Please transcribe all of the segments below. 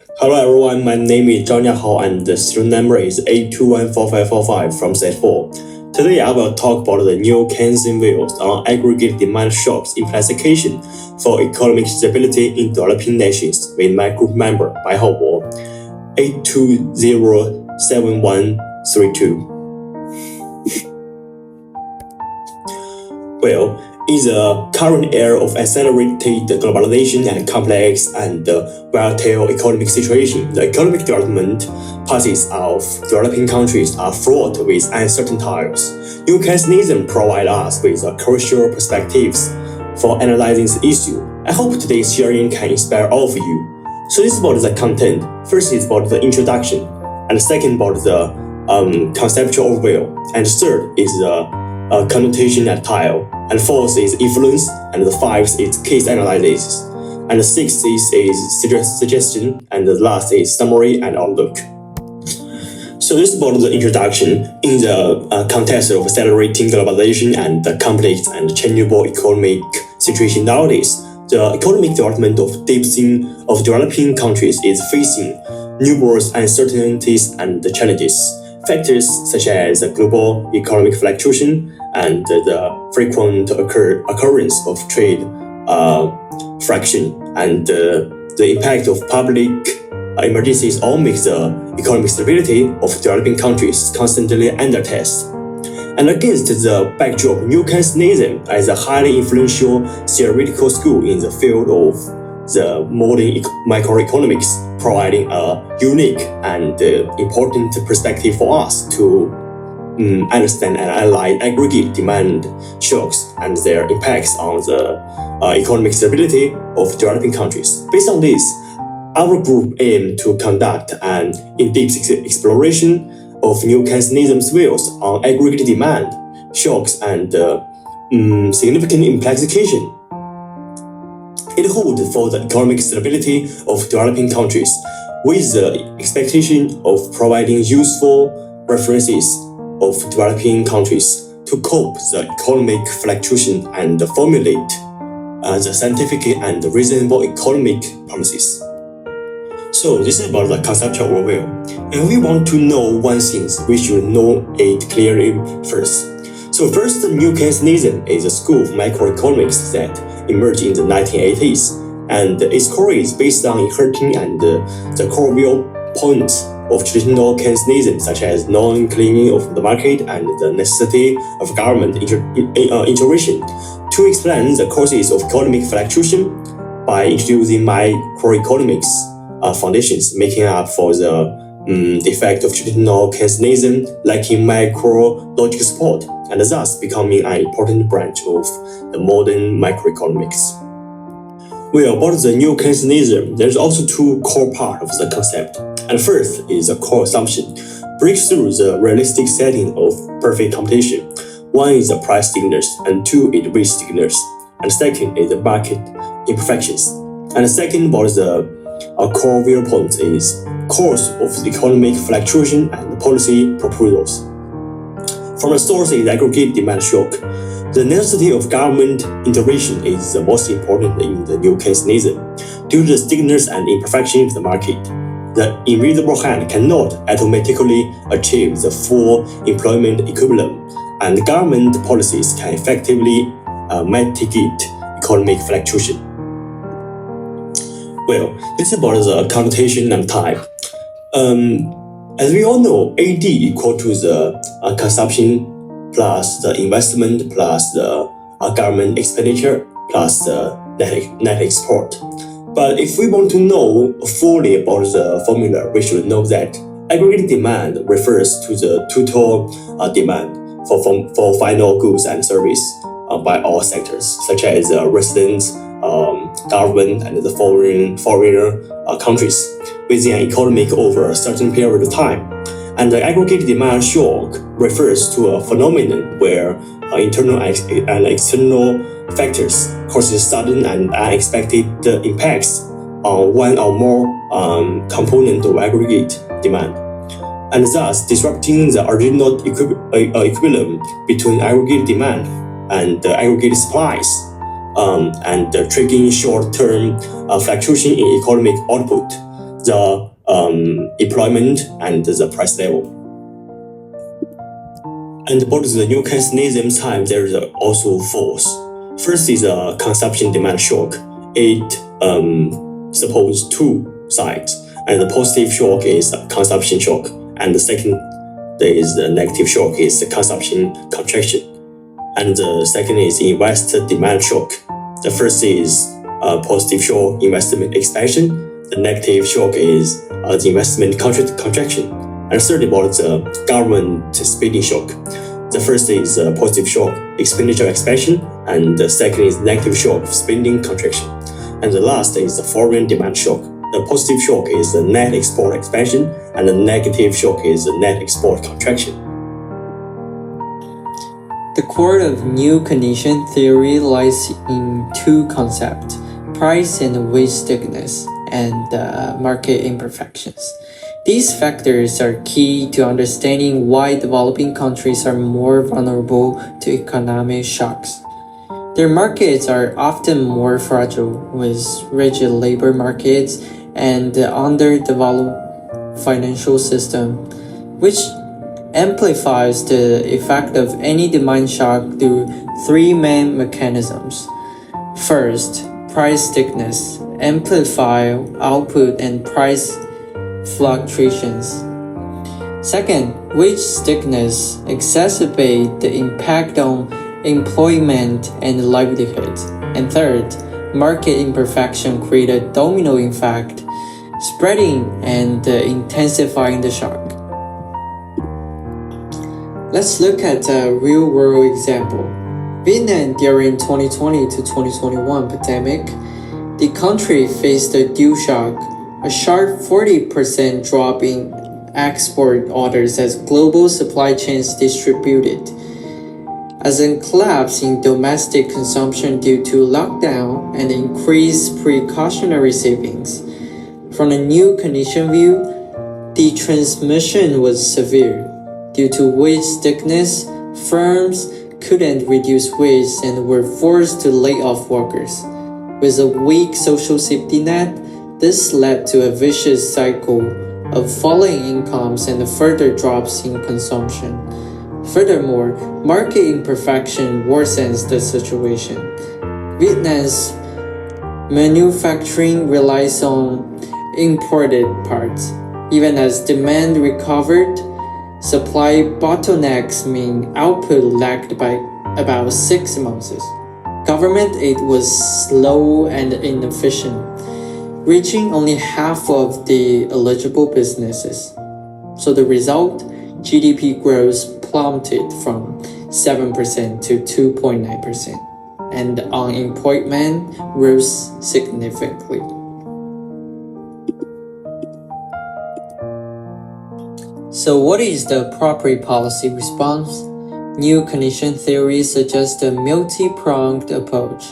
Hello everyone, my name is Zhang Yahao and the student number is 8214545 from Set 4. Today I will talk about the new Keynesian views on aggregate demand shocks implication for economic stability in developing nations with my group member Bai Haobo 8207132. Well, in the current era of accelerated globalization and complex and volatile economic situation, the economic development paths of developing countries are fraught with uncertainties. New Keynesianism provides us with crucial perspectives for analyzing the issue. I hope today's sharing can inspire all of you. So this is about the content. First is about the introduction, and second about the conceptual overview, and third is the connotation and style, and fourth is influence, and the fifth is case analysis, and the sixth is suggestion, and the last is summary and outlook. So this is about the introduction. In the context of accelerating globalization and the complex and changeable economic situation nowadays, the economic development of developing countries is facing numerous uncertainties and challenges. Factors such as the global economic fluctuation and the frequent occurrence of trade friction and the impact of public emergencies all make the economic stability of developing countries constantly under test. And against the backdrop, New Keynesianism as a highly influential theoretical school in the field of the modern microeconomics, providing a unique and important perspective for us to understand and analyze aggregate demand shocks and their impacts on the economic stability of developing countries. Based on this, our group aimed to conduct an in-depth exploration of New Keynesianism's views on aggregate demand shocks and significant implication it holds for the economic stability of developing countries, with the expectation of providing useful references of developing countries to cope the economic fluctuation and formulate the scientific and reasonable economic policies. So this is about the conceptual overview. If we want to know one thing, we should know it clearly first. So first, the New Keynesianism is a school of microeconomics that emerged in the 1980s, and its core is based on inheriting and the core viewpoints of traditional Keynesianism, such as non-cleaning of the market and the necessity of government intervention, to explain the causes of economic fluctuation by introducing microeconomics foundations, making up for the effect of traditional Keynesianism lacking macro-logical support, and thus becoming an important branch of the modern microeconomics. Well, about the New Keynesianism, there's also two core parts of the concept. And first is the core assumption, breaks through the realistic setting of perfect competition. One is the price signals, and two is risk signals, and second is the market imperfections. And the second about the core viewpoint is cause of the economic fluctuation and policy proposals. From the source is aggregate demand shock. The necessity of government intervention is the most important in the New Keynesianism. Due to the signals and imperfections of the market, the invisible hand cannot automatically achieve the full employment equilibrium, and government policies can effectively mitigate economic fluctuation. Well, this is about the connotation and type. As we all know, AD equal to the consumption plus the investment plus the government expenditure plus the net export. But if we want to know fully about the formula, we should know that aggregate demand refers to the total demand for final goods and service by all sectors, such as residents, government, and the foreigner countries within an economic over a certain period of time. And the aggregate demand shock refers to a phenomenon where internal and external factors causes sudden and unexpected impacts on one or more component of aggregate demand, and thus disrupting the original equilibrium between aggregate demand and aggregate supplies, and triggering short-term fluctuation in economic output. the employment and the price level. And both the new Keynesianism time, there is also force. First is a consumption demand shock. It supposes two sides, and the positive shock is a consumption shock, and the second is the negative shock is the consumption contraction, and the second is investor demand shock. The first is positive shock, investment expansion. The negative shock is the investment contraction. And third about the government spending shock. The first is positive shock, expenditure expansion, and the second is negative shock, spending contraction. And the last is the foreign demand shock. The positive shock is the net export expansion, and the negative shock is the net export contraction. The core of new condition theory lies in two concepts: price and wage stickiness, and market imperfections. These factors are key to understanding why developing countries are more vulnerable to economic shocks. Their markets are often more fragile, with rigid labor markets and underdeveloped financial system, which amplifies the effect of any demand shock through three main mechanisms. First, price stickiness amplify output and price fluctuations. Second, wage stickiness exacerbate the impact on employment and livelihood. And third, market imperfection create a domino effect, spreading and intensifying the shock. Let's look at a real-world example. Vietnam during 2020 to 2021 pandemic, the country faced a dual shock, a sharp 40% drop in export orders as global supply chains distributed, as a collapse in domestic consumption due to lockdown and increased precautionary savings. From a new condition view, the transmission was severe. Due to wage stickiness, firms couldn't reduce wages and were forced to lay off workers. With a weak social safety net, this led to a vicious cycle of falling incomes and further drops in consumption. Furthermore, market imperfection worsens the situation. Vietnam's manufacturing relies on imported parts. Even as demand recovered, supply bottlenecks mean output lagged by about 6 months. Government aid was slow and inefficient, reaching only half of the eligible businesses. So the result, GDP growth plummeted from 7% to 2.9%, and unemployment rose significantly. So what is the appropriate policy response? New condition theory suggests a multi-pronged approach.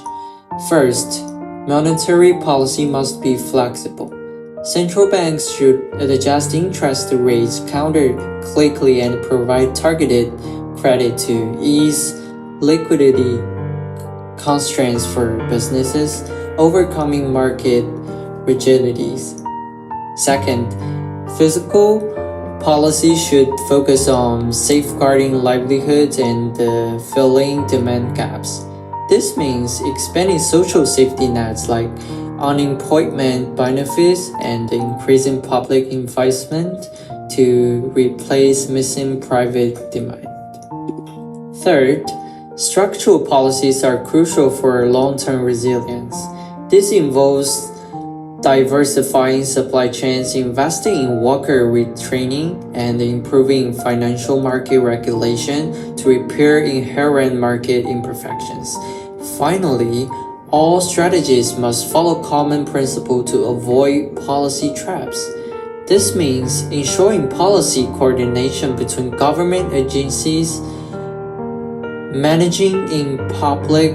First, monetary policy must be flexible. Central banks should adjust interest rates counter-cyclically and provide targeted credit to ease liquidity constraints for businesses, overcoming market rigidities. Second, fiscal policy should focus on safeguarding livelihoods and filling demand gaps. This means expanding social safety nets like unemployment benefits and increasing public investment to replace missing private demand. Third, structural policies are crucial for long-term resilience. This involves diversifying supply chains, investing in worker retraining, and improving financial market regulation to repair inherent market imperfections. Finally, all strategies must follow common principles to avoid policy traps. This means ensuring policy coordination between government agencies, managing in public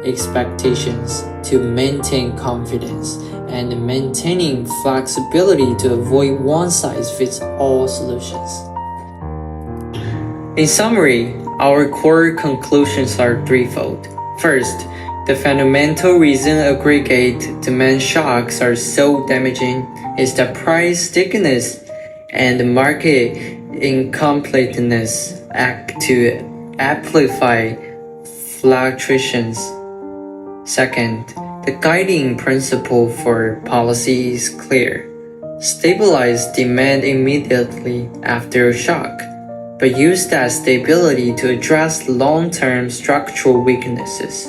expectations to maintain confidence, and maintaining flexibility to avoid one-size-fits-all solutions. In summary, our core conclusions are threefold. First, the fundamental reason aggregate demand shocks are so damaging is that price stickiness and market incompleteness act to amplify fluctuations. Second, the guiding principle for policy is clear. Stabilize demand immediately after a shock, but use that stability to address long-term structural weaknesses.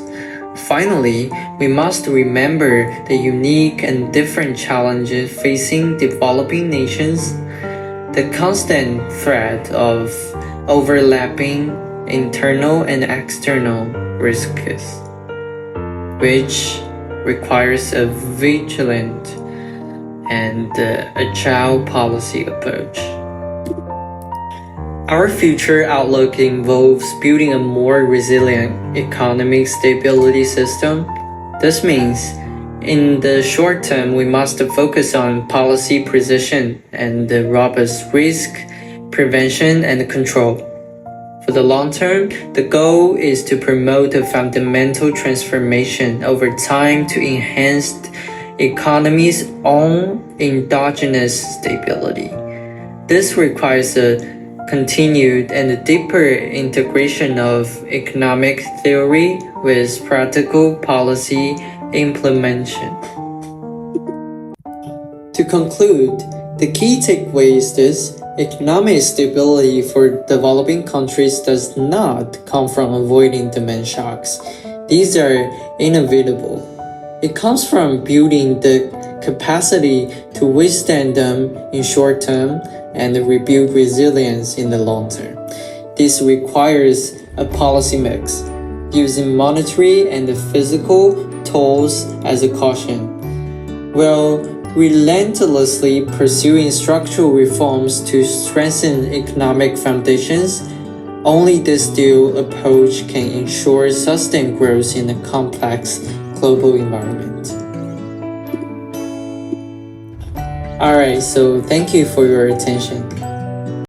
Finally, we must remember the unique and different challenges facing developing nations, the constant threat of overlapping internal and external risks, which requires a vigilant and agile policy approach. Our future outlook involves building a more resilient economic stability system. This means, in the short term, we must focus on policy precision and robust risk prevention and control. For the long term, the goal is to promote a fundamental transformation over time to enhance economy's own endogenous stability. This requires a continued and deeper integration of economic theory with practical policy implementation. To conclude, the key takeaway is this: economic stability for developing countries does not come from avoiding demand shocks. These are inevitable. It comes from building the capacity to withstand them in short term and rebuild resilience in the long term. This requires a policy mix, using monetary and physical tools as a caution, while relentlessly pursuing structural reforms to strengthen economic foundations. Only this dual approach can ensure sustained growth in a complex global environment. Alright, so thank you for your attention.